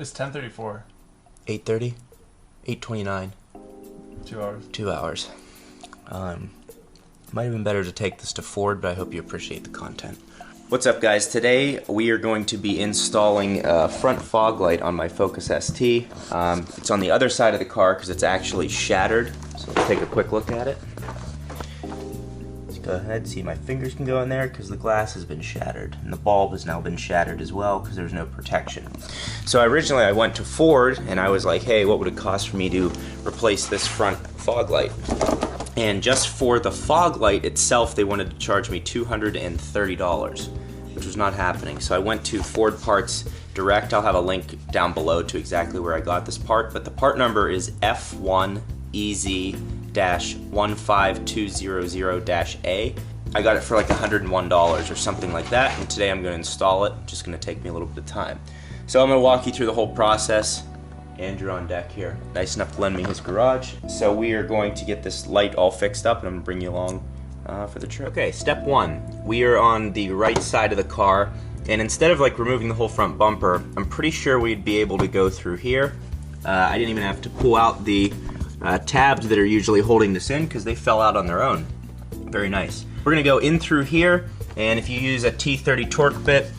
It's 10:34. 8:30? 8:29. 2 hours. 2 hours. Might have been better to take this to Ford, but I hope you appreciate the content. What's up, guys? Today we are going to be installing a front fog light on my Focus ST. It's on the other side of the car because it's actually shattered. So let's take a quick look at it. Let's go ahead, see my fingers can go in there because the glass has been shattered. And the bulb has now been shattered as well because there's no protection. So originally I went to Ford and I was like, hey, what would it cost for me to replace this front fog light? And just for the fog light itself, they wanted to charge me $230, which was not happening. So I went to Ford Parts Direct. I'll have a link down below to exactly where I got this part, but the part number is F1EZ-15200-A. I got it for like $101 or something like that, and today I'm going to install it. Just going to take me a little bit of time. So I'm going to walk you through the whole process. Andrew on deck here, nice enough to lend me his garage. So we are going to get this light all fixed up and I'm gonna bring you along for the trip. Okay, step one, we are on the right side of the car, and instead of like removing the whole front bumper, I'm pretty sure we'd be able to go through here. I didn't even have to pull out the tabs that are usually holding this in because they fell out on their own. Very nice. We're gonna go in through here, and if you use a T30 torque bit,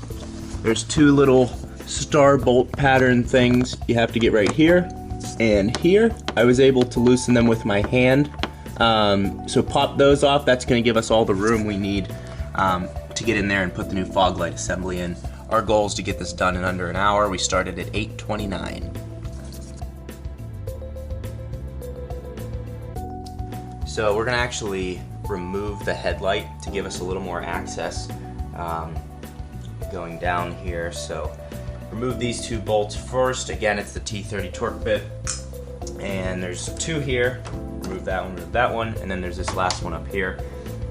there's two little star bolt pattern things you have to get right here and here. I was able to loosen them with my hand, so pop those off. That's going to give us all the room we need to get in there and put the new fog light assembly in. Our goal is to get this done in under an hour. We started at 8:29. So we're going to actually remove the headlight to give us a little more access going down here. So remove these two bolts first. Again, it's the T30 torque bit. And there's two here. Remove that one, and then there's this last one up here.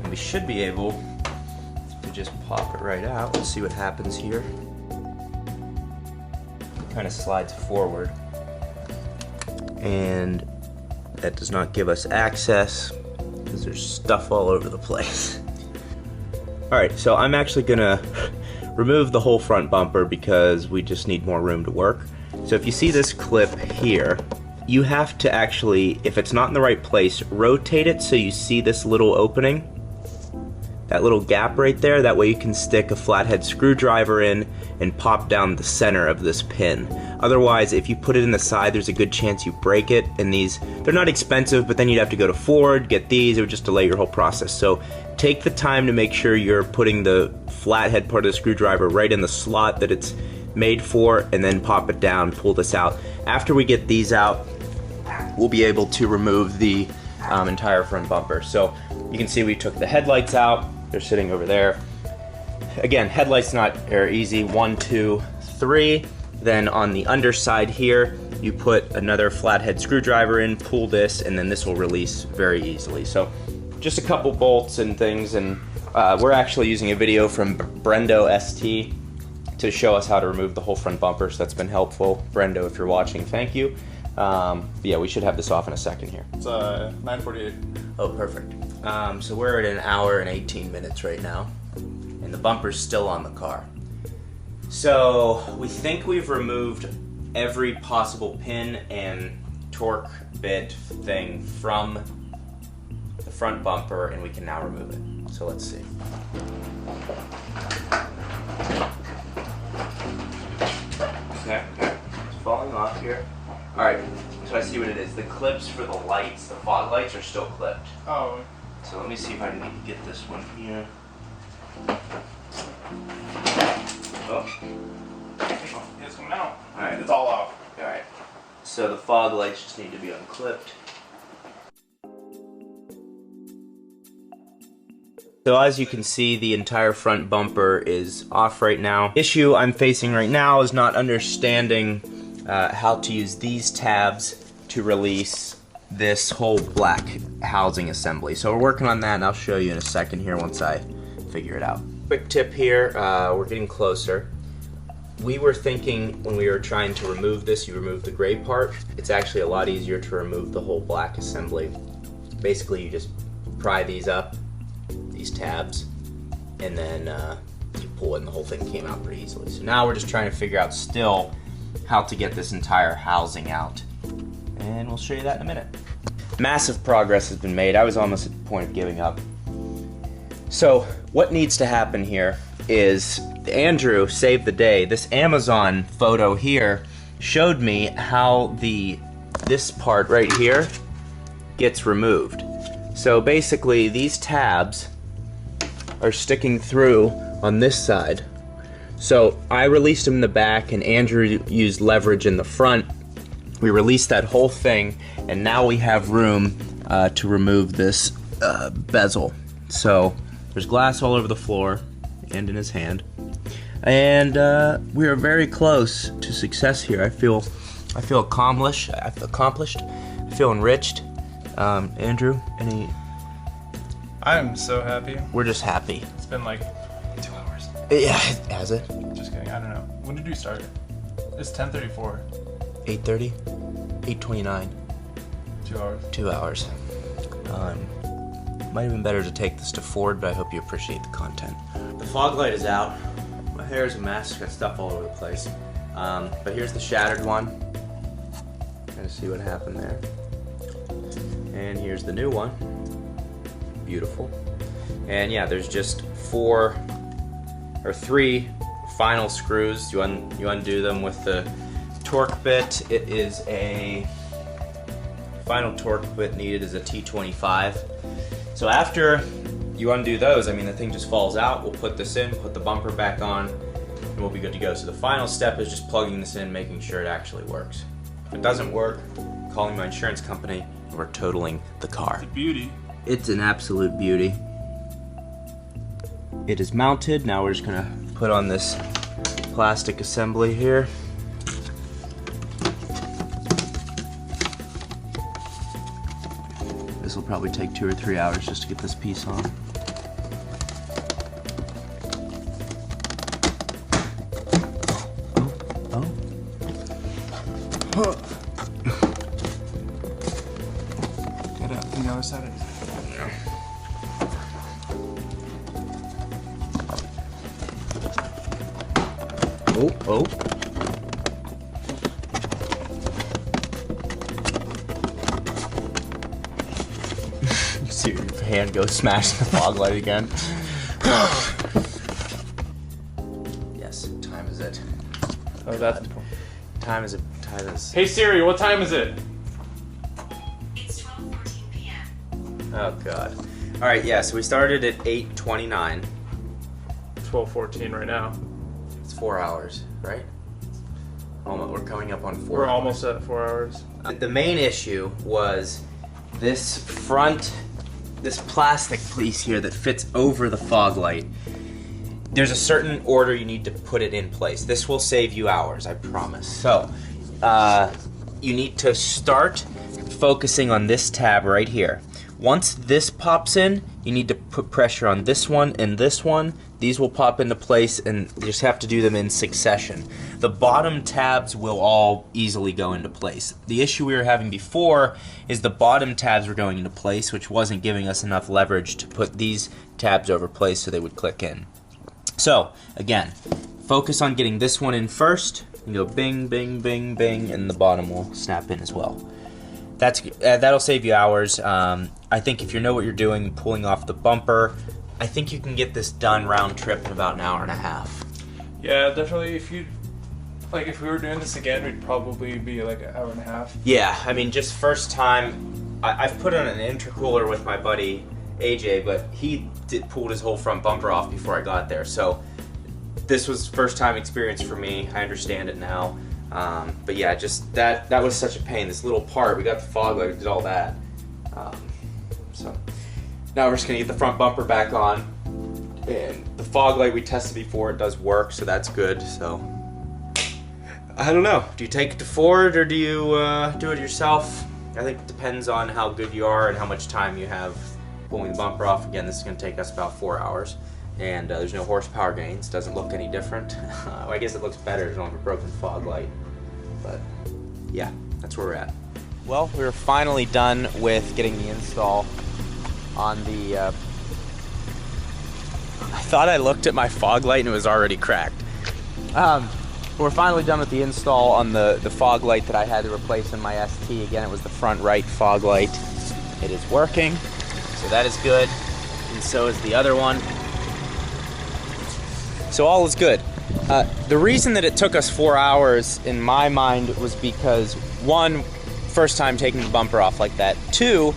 And we should be able to just pop it right out. Let's see what happens here. It kind of slides forward. And that does not give us access because there's stuff all over the place. Alright, so I'm actually gonna remove the whole front bumper because we just need more room to work. So if you see this clip here, you have to actually, if it's not in the right place, rotate it so you see this little opening, that little gap right there. That way you can stick a flathead screwdriver in and pop down the center of this pin. Otherwise, if you put it in the side, there's a good chance you break it. And these, they're not expensive, but then you'd have to go to Ford, get these. It would just delay your whole process. So take the time to make sure you're putting the flathead part of the screwdriver right in the slot that it's made for, and then pop it down, pull this out. After we get these out, we'll be able to remove the entire front bumper. So you can see we took the headlights out. They're sitting over there. Again, headlights are easy. 1, 2, 3. Then on the underside here, you put another flathead screwdriver in, pull this, and then this will release very easily. So just a couple bolts and things, and we're actually using a video from Brendo ST to show us how to remove the whole front bumper, so that's been helpful. Brendo, if you're watching, thank you. Yeah, we should have this off in a second here. It's 9:48. Oh, perfect. So we're at 1 hour and 18 minutes right now, and the bumper's still on the car. So we think we've removed every possible pin and torque bit thing from the front bumper, and we can now remove it. So let's see. Okay, it's falling off here. Alright, so I see what it is. The clips for the lights, the fog lights, are still clipped. Oh. So let me see if I can get this one here. Oh. It's coming out. Alright. It's all off. Alright. So the fog lights just need to be unclipped. So as you can see, the entire front bumper is off right now. Issue I'm facing right now is not understanding how to use these tabs to release this whole black housing assembly. So we're working on that, and I'll show you in a second here once I figure it out. Quick tip here, we're getting closer. We were thinking when we were trying to remove this, you remove the gray part. It's actually a lot easier to remove the whole black assembly. Basically, you just pry these up, these tabs, and then you pull it and the whole thing came out pretty easily. So now we're just trying to figure out still how to get this entire housing out. And we'll show you that in a minute. Massive progress has been made. I was almost at the point of giving up. So what needs to happen here is Andrew saved the day. This Amazon photo here showed me how this part right here gets removed. So basically these tabs are sticking through on this side. So I released them in the back and Andrew used leverage in the front. We released that whole thing and now we have room to remove this bezel. So there's glass all over the floor and in his hand. And we are very close to success here. I feel accomplished. I feel enriched. Andrew, any? I'm so happy. We're just happy. It's been like 2 hours. Yeah, has it? Just kidding. I don't know. When did you start? It's 10:34. 8:30, 8:29. 2 hours. 2 hours. Might have been better to take this to Ford, but I hope you appreciate the content. The fog light is out. My hair is a mess. Got stuff all over the place. But here's the shattered one. Kind of see what happened there. And here's the new one. Beautiful. And yeah, there's just 3 final screws. You undo them with the torque bit. It is a final torque bit needed is a T25. So after you undo those, I mean, the thing just falls out. We'll put this in, put the bumper back on, and we'll be good to go. So the final step is just plugging this in, making sure it actually works. If it doesn't work, calling my insurance company, and we're totaling the car. It's a beauty. It's an absolute beauty. It is mounted. Now we're just gonna put on this plastic assembly here. This will probably take 2 or 3 hours just to get this piece on. Oh. Get up on the other side. Oh. You see your hand go smash the fog light again. Yes, time is it. Oh, that's. Time is. Hey Siri, what time is it? It's 12:14 p.m. Oh god. All right, yeah. So we started at 8:29. 12:14 right now. It's 4 hours, right? Almost. We're coming up on 4. We're hours. almost at 4 hours. The main issue was this plastic piece here that fits over the fog light. There's a certain order you need to put it in place. This will save you hours, I promise. So, you need to start focusing on this tab right here. Once this pops in, you need to put pressure on this one and this one. These will pop into place and you just have to do them in succession. The bottom tabs will all easily go into place. The issue we were having before is the bottom tabs were going into place, which wasn't giving us enough leverage to put these tabs over place so they would click in. So, again, focus on getting this one in first, and go bing, bing, bing, bing, and the bottom will snap in as well. That'll save you hours. I think if you know what you're doing, pulling off the bumper, I think you can get this done round trip in about an hour and a half. Yeah, definitely. If we were doing this again, we'd probably be like an hour and a half. Yeah, I mean, just first time. I've put on an intercooler with my buddy AJ, but he pulled his whole front bumper off before I got there. So this was first time experience for me. I understand it now. But yeah, just that was such a pain. This little part, we got the fog light, did all that. So now we're just gonna get the front bumper back on, and the fog light we tested before, it does work, so that's good. So I don't know. Do you take it to Ford or do you do it yourself? I think it depends on how good you are and how much time you have pulling the bumper off. Again, this is gonna take us about 4 hours. And there's no horsepower gains, doesn't look any different. I guess it looks better, there's only a broken fog light. But yeah, that's where we're at. Well, we were finally done with getting the install on the... I thought I looked at my fog light and it was already cracked. We're finally done with the install on the fog light that I had to replace in my ST. Again, it was the front right fog light. It is working, so that is good, and so is the other one. So all is good. The reason that it took us 4 hours in my mind was because, one, first time taking the bumper off like that. Two,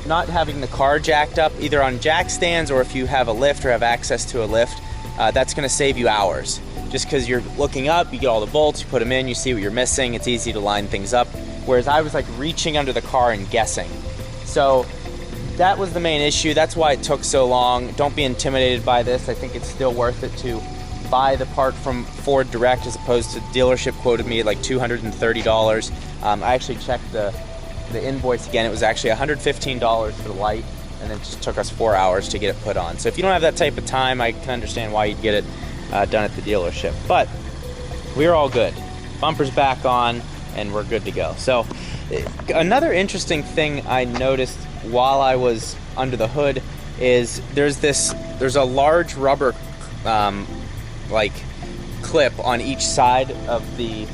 not having the car jacked up either on jack stands or if you have a lift or have access to a lift, that's gonna save you hours. Just because you're looking up, you get all the bolts, you put them in, you see what you're missing, it's easy to line things up. Whereas I was like reaching under the car and guessing. So that was the main issue. That's why it took so long. Don't be intimidated by this. I think it's still worth it to buy the part from Ford Direct as opposed to dealership quoted me at like $230. I actually checked the invoice again. It was actually $115 for the light, and it just took us 4 hours to get it put on. So if you don't have that type of time, I can understand why you'd get it done at the dealership. But we're all good. Bumper's back on, and we're good to go. So another interesting thing I noticed while I was under the hood is there's a large rubber like clip on each side of the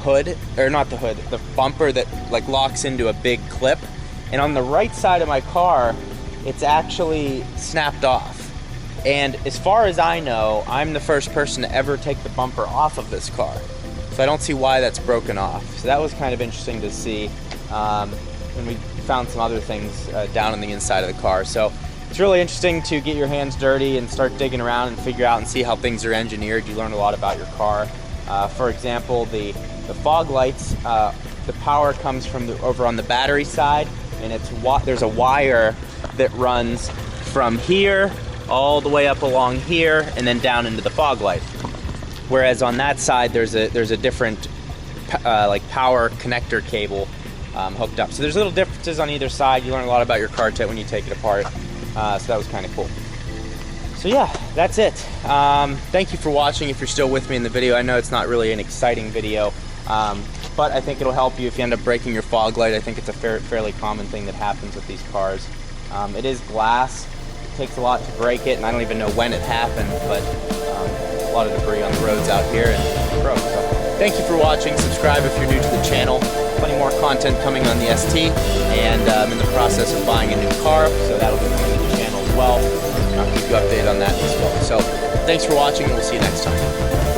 hood, or not the hood, the bumper that like locks into a big clip. And on the right side of my car, it's actually snapped off. And as far as I know, I'm the first person to ever take the bumper off of this car. So I don't see why that's broken off. So that was kind of interesting to see. And we found some other things down on the inside of the car. So it's really interesting to get your hands dirty and start digging around and figure out and see how things are engineered. You learn a lot about your car. For example, the fog lights, the power comes from over on the battery side, and there's a wire that runs from here all the way up along here and then down into the fog light. Whereas on that side, there's a different like power connector cable hooked up. So there's little differences on either side. You learn a lot about your car when you take it apart. So that was kind of cool. So yeah, that's it. Thank you for watching if you're still with me in the video. I know it's not really an exciting video, but I think it'll help you if you end up breaking your fog light. I think it's a fairly common thing that happens with these cars. It is glass. It takes a lot to break it, and I don't even know when it happened, but a lot of debris on the roads out here, and it broke. So thank you for watching. Subscribe if you're new to the channel. Plenty more content coming on the ST, and I'm in the process of buying a new car, so that'll be coming to the channel as well. I'll keep you updated on that as well. So thanks for watching, and we'll see you next time.